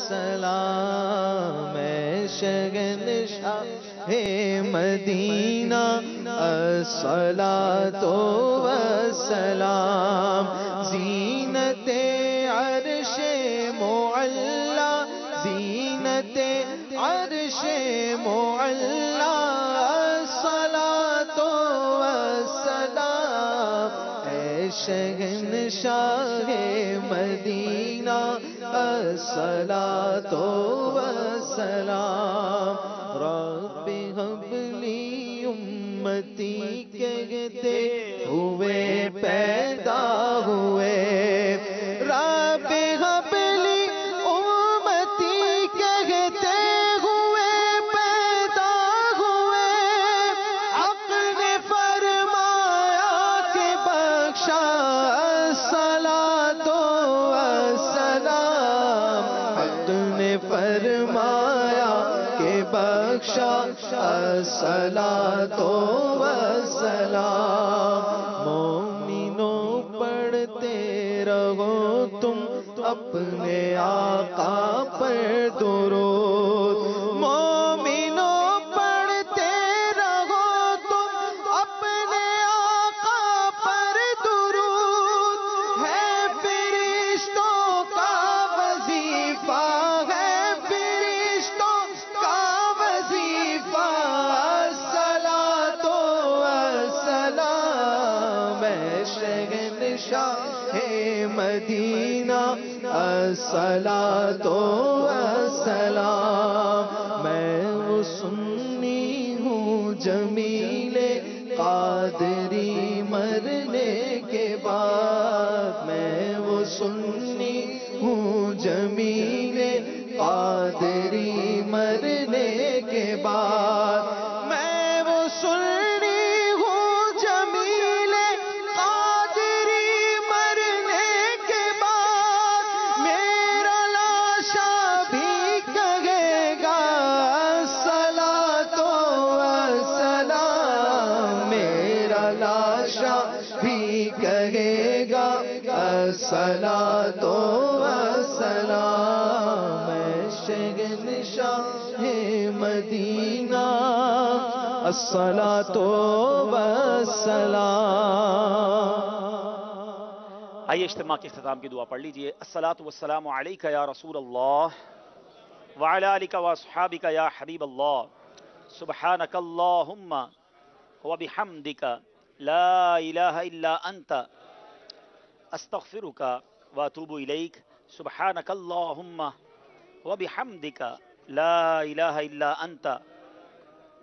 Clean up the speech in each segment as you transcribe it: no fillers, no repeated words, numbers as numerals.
سلام اے شہنشاہ مدینہ الصلاۃ والسلام زینت عرش معلا زینت عرش معلا الصلاۃ والسلام اے شہنشاہ مدینہ الصلاۃ والسلام رب ہب لی امتی کہتے ہوئے پیدا ہوئے رب ہب لی امتی کہتے ہوئے پیدا ہوئے حق نے فرمایا کہ بخشا الصلاۃ والسلام حق نے فرمایا کہ بخشا الصلاۃ والسلام مومنوں پڑھتے رہو تم اپنے آقا پر درود مومنوں پڑھتے رہو تم اپنے آقا پر درود ہے فرشتوں کا وظیفہ ہے فرشتوں کا وظیفہ الصلاۃ والسلام اے شہنشاہ مدینہ الصلاۃ والسلام میں وہ سنی ہوں جمیل قادری مرنے کے بعد میں وہ سنی ہوں جمیل قادری مرنے کے بعد میں وہ سنی ہوں جمیل قادری مرنے کے بعد میرا لاشا بھی کہے گا الصلاۃ والسلام میرا لاشا بھی کہے گا الصلاۃ والسلام اے شہنشاہ مدینہ الصلاۃ والسلام آئیے اجتماع کے اختتام کی دعا پڑھ لیجئے الصلاۃ والسلام علیک یا رسول اللہ وعلی آلک واصحابک یا حبیب اللہ سبحانک اللہم وبحمدک لا الہ الا انت استغفرک واتوب الیک سبحانک اللہم وبحمدک لا الہ الا انت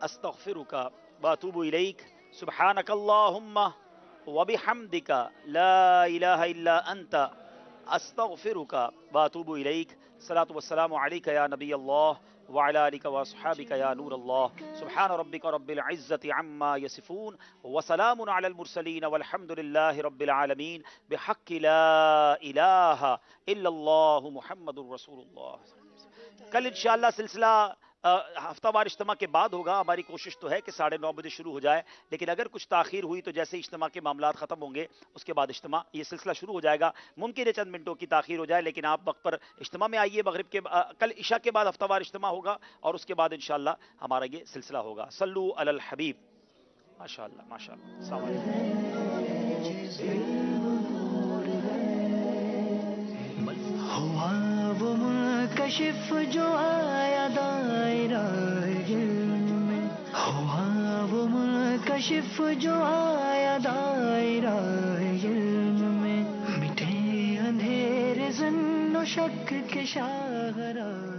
استغفرک واتوب الیک سبحانک اللہم وبحمدک لا الہ الا انت استغفرک واتوب الیک الصلاۃ والسلام علیک یا نبی اللہ وعلی آلک واصحابک یا نور اللہ سبحان ربک رب العزت عما یصفون وسلام علی المرسلین والحمد للہ رب العالمین بحق لا الہ الا اللہ محمد رسول اللہ. کل انشاءاللہ سلسلہ ہفتہ وار اجتماع کے بعد ہوگا. ہماری کوشش تو ہے کہ 9:30 بجے شروع ہو جائے، لیکن اگر کچھ تاخیر ہوئی تو جیسے اجتماع کے معاملات ختم ہوں گے اس کے بعد اجتماع یہ سلسلہ شروع ہو جائے گا. ممکن ہے چند منٹوں کی تاخیر ہو جائے، لیکن آپ وقت پر اجتماع میں آئیے. مغرب کے کل عشاء کے بعد ہفتہ وار اجتماع ہوگا اور اس کے بعد انشاءاللہ ہمارا یہ سلسلہ ہوگا. صلو علی الحبیب. ماشاءاللہ ماشاءاللہ. السلام علیکم. ہوا وہ منکشف جو آیا دائرہ علم میں ہوا وہ منکشف جو آیا دائرہ علم میں مٹے اندھیرے ظن و شک کے شاہراہ